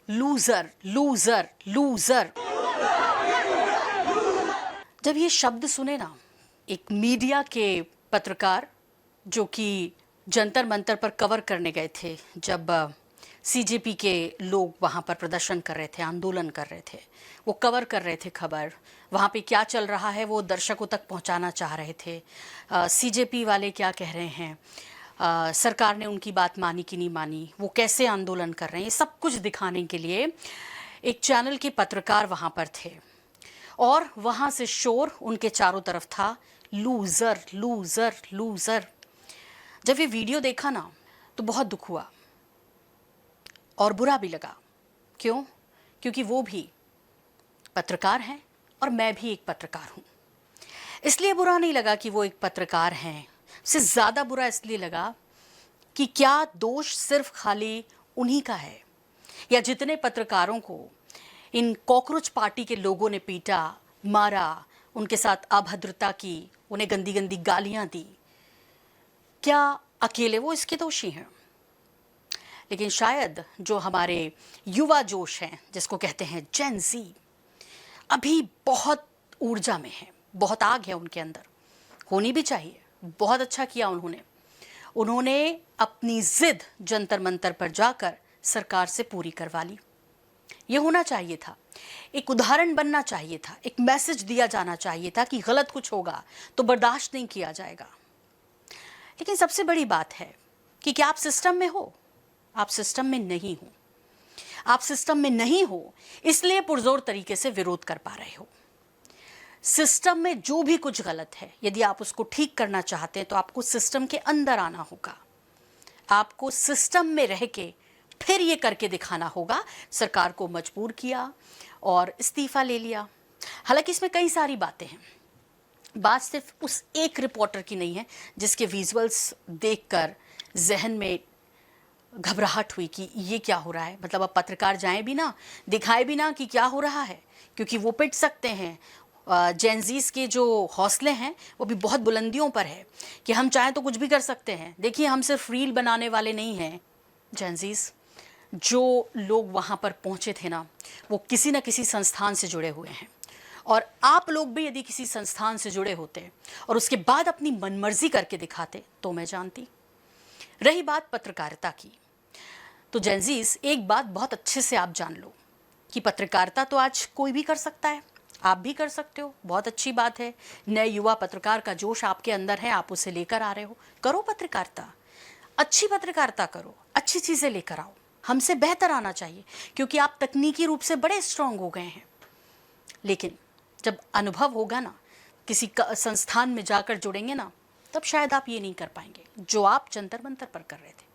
Loser loser loser. जब ये शब्द सुने ना, एक मीडिया के पत्रकार जो कि जंतर मंतर पर कवर करने गए थे, जब सीजेपी के लोग वहाँ पर प्रदर्शन कर रहे थे, आंदोलन कर रहे थे, वो कवर कर रहे थे खबर, वहाँ पे क्या चल रहा है वो दर्शकों तक पहुँचाना चाह रहे थे। सीजेपी वाले क्या कह रहे हैं, सरकार ने उनकी बात मानी कि नहीं मानी, वो कैसे आंदोलन कर रहे हैं, ये सब कुछ दिखाने के लिए एक चैनल के पत्रकार वहाँ पर थे और वहाँ से शोर उनके चारों तरफ था, लूज़र लूज़र लूज़र। जब ये वीडियो देखा ना तो बहुत दुख हुआ और बुरा भी लगा। क्यों? क्योंकि वो भी पत्रकार हैं और मैं भी एक पत्रकार हूँ। इसलिए बुरा नहीं लगा कि वो एक पत्रकार हैं, उससे ज़्यादा बुरा इसलिए लगा कि क्या दोष सिर्फ खाली उन्हीं का है, या जितने पत्रकारों को इन कॉकरोच पार्टी के लोगों ने पीटा, मारा, उनके साथ अभद्रता की, उन्हें गंदी गंदी गालियां दी, क्या अकेले वो इसके दोषी हैं? लेकिन शायद जो हमारे युवा जोश हैं, जिसको कहते हैं जेन ज़ी, अभी बहुत ऊर्जा में है, बहुत आग है उनके अंदर, होनी भी चाहिए। बहुत अच्छा किया उन्होंने अपनी जिद जंतर मंतर पर जाकर सरकार से पूरी करवा ली। ये होना चाहिए था, एक उदाहरण बनना चाहिए था, एक मैसेज दिया जाना चाहिए था कि गलत कुछ होगा तो बर्दाश्त नहीं किया जाएगा। लेकिन सबसे बड़ी बात है कि क्या आप सिस्टम में हो? आप सिस्टम में नहीं हो। आप सिस्टम में नहीं हो इसलिए पुरजोर तरीके से विरोध कर पा रहे हो। सिस्टम में जो भी कुछ गलत है, यदि आप उसको ठीक करना चाहते हैं तो आपको सिस्टम के अंदर आना होगा। आपको सिस्टम में रह के फिर ये करके दिखाना होगा। सरकार को मजबूर किया और इस्तीफा ले लिया। हालांकि इसमें कई सारी बातें हैं, बात सिर्फ उस एक रिपोर्टर की नहीं है जिसके विजुअल्स देखकर जहन में घबराहट हुई कि ये क्या हो रहा है। मतलब अब पत्रकार जाएं भी ना, दिखाए भी ना कि क्या हो रहा है, क्योंकि वो पिट सकते हैं। जेनजीज के जो हौसले हैं वो भी बहुत बुलंदियों पर है कि हम चाहें तो कुछ भी कर सकते हैं। देखिए, हम सिर्फ रील बनाने वाले नहीं हैं। जेनजीज जो लोग वहाँ पर पहुँचे थे ना, वो किसी न किसी संस्थान से जुड़े हुए हैं, और आप लोग भी यदि किसी संस्थान से जुड़े होते और उसके बाद अपनी मनमर्जी करके दिखाते तो मैं जानती। रही बात पत्रकारिता की, तो जेनजीज एक बात बहुत अच्छे से आप जान लो कि पत्रकारिता तो आज कोई भी कर सकता है, आप भी कर सकते हो। बहुत अच्छी बात है, नए युवा पत्रकार का जोश आपके अंदर है, आप उसे लेकर आ रहे हो। करो पत्रकारिता, अच्छी पत्रकारिता करो, अच्छी चीज़ें लेकर आओ। हमसे बेहतर आना चाहिए क्योंकि आप तकनीकी रूप से बड़े स्ट्रांग हो गए हैं। लेकिन जब अनुभव होगा ना, किसी संस्थान में जाकर जुड़ेंगे ना, तब शायद आप ये नहीं कर पाएंगे जो आप जंतर मंतर पर कर रहे थे।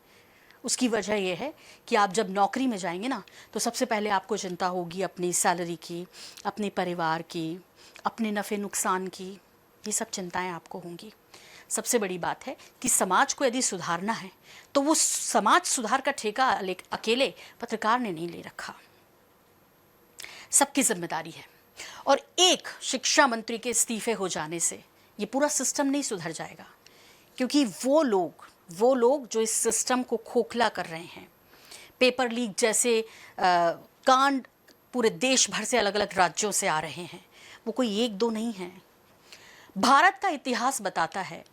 उसकी वजह यह है कि आप जब नौकरी में जाएंगे ना, तो सबसे पहले आपको चिंता होगी अपनी सैलरी की, अपने परिवार की, अपने नफ़े नुकसान की। ये सब चिंताएं आपको होंगी। सबसे बड़ी बात है कि समाज को यदि सुधारना है तो वो समाज सुधार का ठेका अकेले पत्रकार ने नहीं ले रखा, सबकी जिम्मेदारी है। और एक शिक्षा मंत्री के इस्तीफे हो जाने से ये पूरा सिस्टम नहीं सुधर जाएगा, क्योंकि वो लोग जो इस सिस्टम को खोखला कर रहे हैं, पेपर लीक जैसे कांड पूरे देश भर से अलग अलग राज्यों से आ रहे हैं, वो कोई एक दो नहीं हैं। भारत का इतिहास बताता है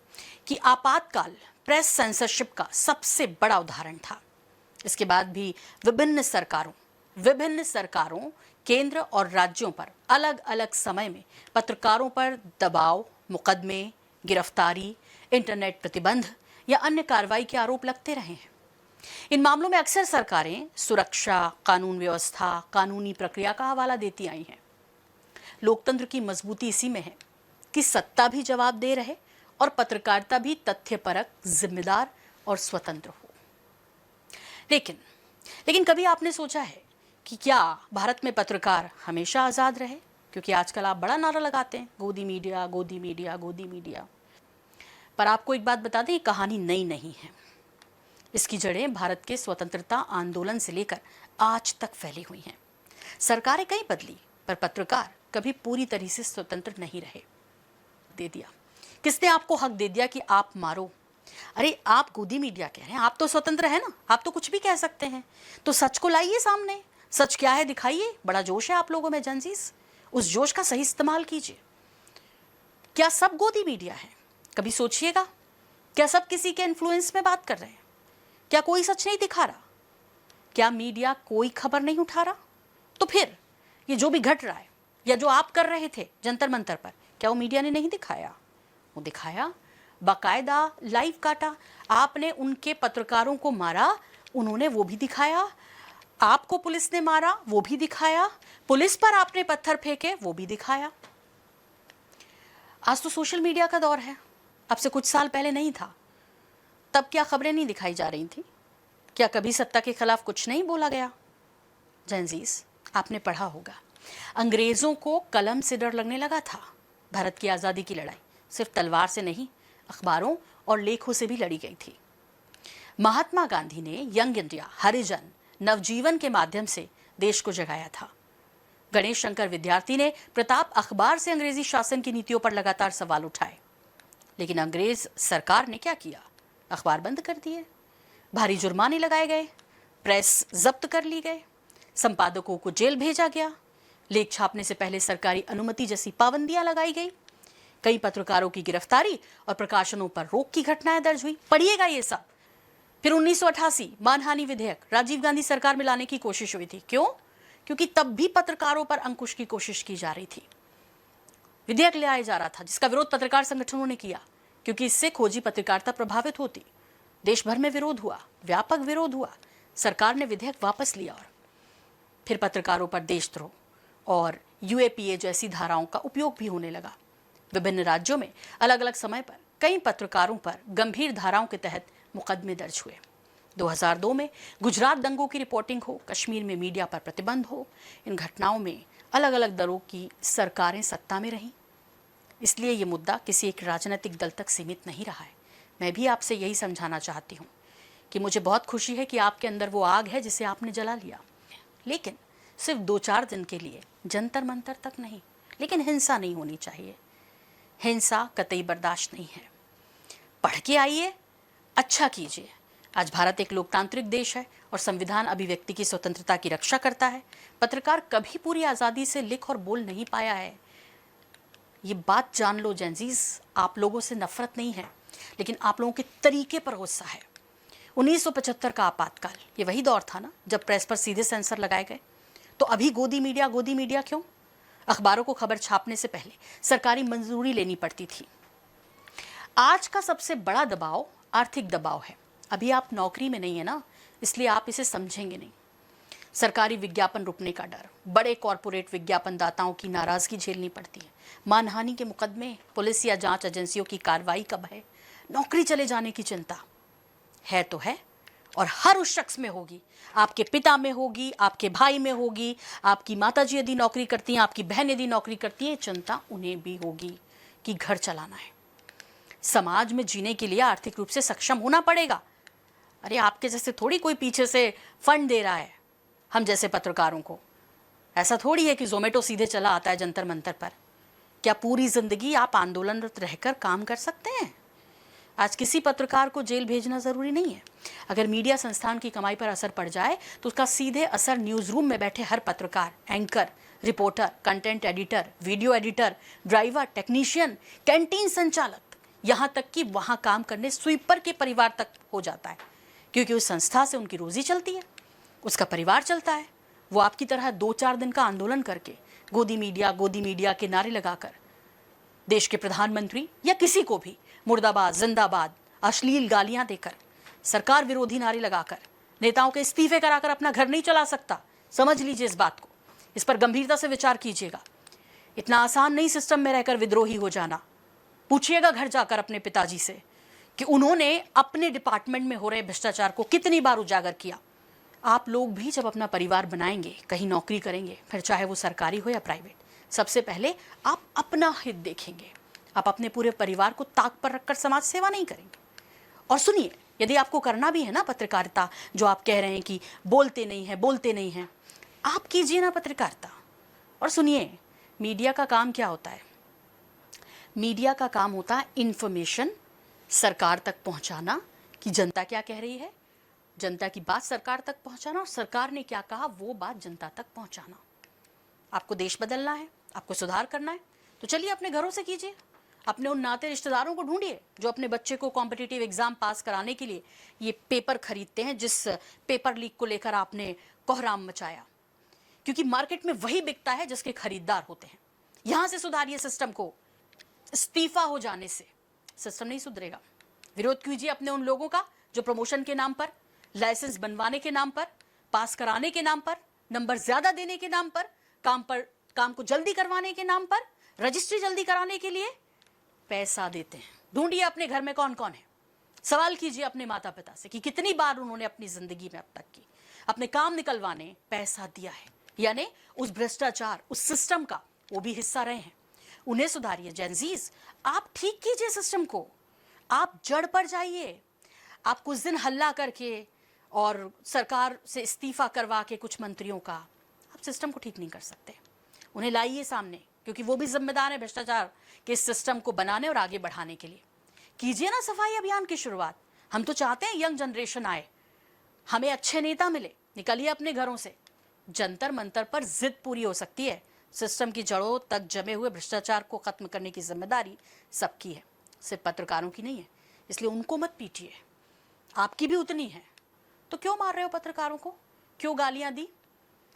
कि आपातकाल प्रेस सेंसरशिप का सबसे बड़ा उदाहरण था। इसके बाद भी विभिन्न सरकारों केंद्र और राज्यों पर अलग अलग समय में पत्रकारों पर दबाव, मुकदमे, गिरफ्तारी, इंटरनेट प्रतिबंध या अन्य कार्रवाई के आरोप लगते रहे हैं। इन मामलों में अक्सर सरकारें सुरक्षा, कानून व्यवस्था, कानूनी प्रक्रिया का हवाला देती आई हैं। लोकतंत्र की मजबूती इसी में है कि सत्ता भी जवाब दे रहे और पत्रकारिता भी तथ्यपरक, जिम्मेदार और स्वतंत्र हो। लेकिन कभी आपने सोचा है कि क्या भारत में पत्रकार हमेशा आज़ाद रहे? क्योंकि आजकल आप बड़ा नारा लगाते हैं, गोदी मीडिया, गोदी मीडिया, गोदी मीडिया। पर आपको एक बात बता दें, ये कहानी नई नहीं है। इसकी जड़ें भारत के स्वतंत्रता आंदोलन से लेकर आज तक फैली हुई हैं। सरकारें कई बदली, पर पत्रकार कभी पूरी तरह से स्वतंत्र नहीं रहे। दे दिया किसने आपको हक दे दिया कि आप मारो? अरे आप गोदी मीडिया कह रहे हैं, आप तो स्वतंत्र है ना, आप तो कुछ भी कह सकते हैं। तो सच को लाइए सामने, सच क्या है दिखाइए। बड़ा जोश है आप लोगों में जनजीस, उस जोश का सही इस्तेमाल कीजिए। क्या सब गोदी मीडिया है? कभी सोचिएगा, क्या सब किसी के इन्फ्लुएंस में बात कर रहे हैं? क्या कोई सच नहीं दिखा रहा? क्या मीडिया कोई खबर नहीं उठा रहा? तो फिर ये जो भी घट रहा है या जो आप कर रहे थे जंतर मंतर पर, क्या वो मीडिया ने नहीं दिखाया? वो दिखाया, बाकायदा लाइव काटा। आपने उनके पत्रकारों को मारा, उन्होंने वो भी दिखाया। आपको पुलिस ने मारा, वो भी दिखाया। पुलिस पर आपने पत्थर फेंके, वो भी दिखाया। आज तो सोशल मीडिया का दौर है, अब से कुछ साल पहले नहीं था। तब क्या खबरें नहीं दिखाई जा रही थी? क्या कभी सत्ता के खिलाफ कुछ नहीं बोला गया? जनजीस, आपने पढ़ा होगा, अंग्रेजों को कलम से डर लगने लगा था। भारत की आज़ादी की लड़ाई सिर्फ तलवार से नहीं, अखबारों और लेखों से भी लड़ी गई थी। महात्मा गांधी ने यंग इंडिया, हरिजन, नवजीवन के माध्यम से देश को जगाया था। गणेश शंकर विद्यार्थी ने प्रताप अखबार से अंग्रेजी शासन की नीतियों पर लगातार सवाल उठाए। लेकिन अंग्रेज सरकार ने क्या किया? अखबार बंद कर दिए, भारी जुर्माने लगाए गए, प्रेस जब्त कर ली गए, संपादकों को जेल भेजा गया, लेख छापने से पहले सरकारी अनुमति जैसी पाबंदियां लगाई गई, कई पत्रकारों की गिरफ्तारी और प्रकाशनों पर रोक की घटनाएं दर्ज हुई। पढ़िएगा ये सब। फिर 1988 मानहानि विधेयक राजीव गांधी सरकार में लाने की कोशिश हुई थी। क्यों? क्योंकि तब भी पत्रकारों पर अंकुश की कोशिश की जा रही थी। विधेयक ले आया जा रहा था जिसका विरोध पत्रकार संगठनों ने किया, क्योंकि इससे खोजी पत्रकारिता प्रभावित होती। देश भर में विरोध हुआ, व्यापक विरोध हुआ। सरकार ने विधेयक वापस लिया और फिर पत्रकारों पर देशद्रोह और यूएपीए जैसी धाराओं का उपयोग भी होने लगा। विभिन्न राज्यों में अलग अलग समय पर कई पत्रकारों पर गंभीर धाराओं के तहत मुकदमे दर्ज हुए। 2002 में गुजरात दंगों की रिपोर्टिंग हो, कश्मीर में मीडिया पर प्रतिबंध हो, इन घटनाओं में अलग अलग दलों की सरकारें सत्ता में रहीं। इसलिए ये मुद्दा किसी एक राजनीतिक दल तक सीमित नहीं रहा है। मैं भी आपसे यही समझाना चाहती हूँ कि मुझे बहुत खुशी है कि आपके अंदर वो आग है जिसे आपने जला लिया, लेकिन सिर्फ 2-4 दिन के लिए, जंतर मंतर तक नहीं। लेकिन हिंसा नहीं होनी चाहिए, हिंसा कतई बर्दाश्त नहीं है। पढ़ के आइए, अच्छा कीजिए। आज भारत एक लोकतांत्रिक देश है और संविधान अभिव्यक्ति की स्वतंत्रता की रक्षा करता है। पत्रकार कभी पूरी आज़ादी से लिख और बोल नहीं पाया है। ये बात जान लो जेंजीज, आप लोगों से नफरत नहीं है, लेकिन आप लोगों के तरीके पर गुस्सा है। 1975 का आपातकाल, ये वही दौर था ना जब प्रेस पर सीधे सेंसर लगाए गए। तो अभी गोदी मीडिया क्यों? अखबारों को खबर छापने से पहले सरकारी मंजूरी लेनी पड़ती थी। आज का सबसे बड़ा दबाव आर्थिक दबाव है। अभी आप नौकरी में नहीं है ना, इसलिए आप इसे समझेंगे नहीं। सरकारी विज्ञापन रुकने का डर, बड़े कॉरपोरेट विज्ञापन दाताओं की नाराजगी झेलनी पड़ती है, मानहानि के मुकदमे, पुलिस या जांच एजेंसियों की कार्रवाई का भय, नौकरी चले जाने की चिंता है तो है, और हर उस शख्स में होगी। आपके पिता में होगी, आपके भाई में होगी, आपकी माताजी यदि नौकरी करती हैं, आपकी बहन यदि नौकरी करती है, चिंता उन्हें भी होगी कि घर चलाना है। समाज में जीने के लिए आर्थिक रूप से सक्षम होना पड़ेगा। अरे आपके जैसे थोड़ी कोई पीछे से फंड दे रहा है हम जैसे पत्रकारों को। ऐसा थोड़ी है कि जोमेटो सीधे चला आता है जंतर मंतर पर। क्या पूरी जिंदगी आप आंदोलनरत रहकर काम कर सकते हैं? आज किसी पत्रकार को जेल भेजना जरूरी नहीं है। अगर मीडिया संस्थान की कमाई पर असर पड़ जाए तो उसका सीधे असर न्यूज रूम में बैठे हर पत्रकार, anchor, reporter, content editor, video editor, driver, technician, canteen संचालक, यहाँ तक कि वहाँ काम करने स्वीपर के परिवार तक हो जाता है, क्योंकि उस संस्था से उनकी रोजी चलती है, उसका परिवार चलता है। वो आपकी तरह 2-4 दिन का आंदोलन करके गोदी मीडिया के नारे लगाकर देश के प्रधानमंत्री या किसी को भी मुर्दाबाद, जिंदाबाद, अश्लील गालियां देकर, सरकार विरोधी नारे लगाकर, नेताओं के इस्तीफे कराकर अपना घर नहीं चला सकता। समझ लीजिए इस बात को, इस पर गंभीरता से विचार कीजिएगा। इतना आसान नहीं सिस्टम में रहकर विद्रोही हो जाना। पूछिएगा घर जाकर अपने पिताजी से कि उन्होंने अपने डिपार्टमेंट में हो रहे भ्रष्टाचार को कितनी बार उजागर किया। आप लोग भी जब अपना परिवार बनाएंगे, कहीं नौकरी करेंगे, फिर चाहे वो सरकारी हो या प्राइवेट, सबसे पहले आप अपना हित देखेंगे। आप अपने पूरे परिवार को ताक पर रखकर समाज सेवा नहीं करेंगे। और सुनिए, यदि आपको करना भी है ना पत्रकारिता, जो आप कह रहे हैं कि बोलते नहीं हैं, आप कीजिए ना पत्रकारिता। और सुनिए, मीडिया का काम क्या होता है? मीडिया का काम होता है इन्फॉर्मेशन सरकार तक पहुंचाना कि जनता क्या कह रही है, जनता की बात सरकार तक पहुंचाना और सरकार ने क्या कहा वो बात जनता तक पहुंचाना। आपको देश बदलना है, आपको सुधार करना है, तो चलिए अपने घरों से कीजिए। अपने उन नाते रिश्तेदारों को ढूंढिए जो अपने बच्चे को कॉम्पिटिटिव एग्जाम पास कराने के लिए ये पेपर खरीदते हैं जिस पेपर लीक को लेकर आपने कोहराम मचाया, क्योंकि मार्केट में वही बिकता है जिसके खरीदार होते हैं। यहां से सुधारिए सिस्टम को। इस्तीफा हो जाने से सिस्टम नहीं सुधरेगा। विरोध कीजिए अपने उन लोगों का जो प्रमोशन के नाम पर, लाइसेंस बनवाने के नाम पर, पास कराने के नाम पर, नंबर ज्यादा देने के नाम पर, काम को जल्दी करवाने के नाम पर, रजिस्ट्री जल्दी कराने के लिए पैसा देते हैं। ढूंढिए अपने घर में कौन कौन है। सवाल कीजिए अपने माता पिता से कि कितनी बार उन्होंने अपनी जिंदगी में अब तक की अपने काम निकलवाने पैसा दिया है, यानी उस भ्रष्टाचार, उस सिस्टम का वो भी हिस्सा रहे हैं। उन्हें सुधारिए। जेनजीज, आप ठीक कीजिए सिस्टम को। आप जड़ पर जाइए। आप कुछ दिन हल्ला करके और सरकार से इस्तीफा करवा के कुछ मंत्रियों का आप सिस्टम को ठीक नहीं कर सकते। उन्हें लाइए सामने, क्योंकि वो भी जिम्मेदार है भ्रष्टाचार के सिस्टम को बनाने और आगे बढ़ाने के लिए। कीजिए ना सफाई अभियान की शुरुआत। हम तो चाहते हैं यंग जनरेशन आए, हमें अच्छे नेता मिले। निकलिए अपने घरों से। जंतर मंतर पर जिद पूरी हो सकती है। सिस्टम की जड़ों तक जमे हुए भ्रष्टाचार को खत्म करने की जिम्मेदारी सबकी है, सिर्फ पत्रकारों की नहीं है। इसलिए उनको मत पीटिए, आपकी भी उतनी है। तो क्यों मार रहे हो पत्रकारों को? क्यों गालियां दी?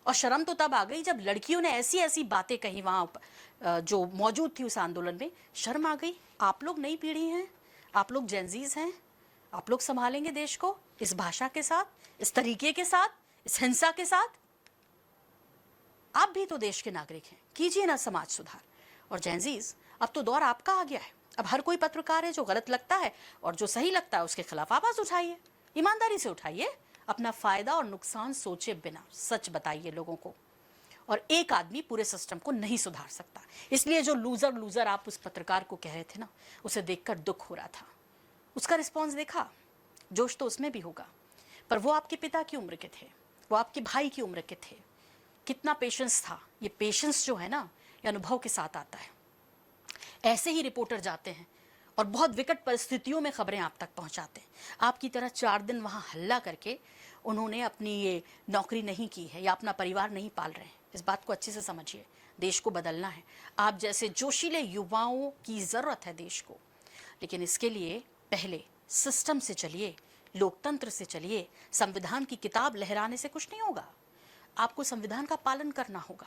और शर्म तो तब आ गई जब लड़कियों ने ऐसी ऐसी बातें कही वहां जो मौजूद थी उस आंदोलन में। शर्म आ गई। आप लोग नई पीढ़ी हैं, आप लोग जेनजीज हैं, आप लोग संभालेंगे देश को इस भाषा के साथ, इस तरीके के साथ, इस हिंसा के साथ? आप भी तो देश के नागरिक हैं, कीजिए ना समाज सुधार। और जेनजीज, अब तो दौर आपका आ गया है। अब हर कोई पत्रकार है जो गलत लगता है और जो सही लगता है उसके खिलाफ आवाज उठाइए, ईमानदारी से उठाइए। अपना फायदा और नुकसान सोचे बिना सच बताइए लोगों को। और एक आदमी पूरे सिस्टम को नहीं सुधार सकता। इसलिए जो लूजर आप उस पत्रकार को कह रहे थे ना, उसे देखकर दुख हो रहा था। उसका रिस्पॉन्स देखा, जोश तो उसमें भी होगा, पर वो आपके पिता की उम्र के थे, वो आपके भाई की उम्र के थे। कितना पेशेंस था। ये पेशेंस जो है ना, ये अनुभव के साथ आता है। ऐसे ही रिपोर्टर जाते हैं और बहुत विकट परिस्थितियों में खबरें आप तक पहुंचाते हैं। आपकी तरह 4 दिन वहां हल्ला करके उन्होंने अपनी ये नौकरी नहीं की है या अपना परिवार नहीं पाल रहे हैं। इस बात को अच्छे से समझिए। देश को बदलना है। आप जैसे जोशीले युवाओं की ज़रूरत है देश को। लेकिन इसके लिए पहले सिस्टम से चलिए, लोकतंत्र से चलिए। संविधान की किताब लहराने से कुछ नहीं होगा। आपको संविधान का पालन करना होगा।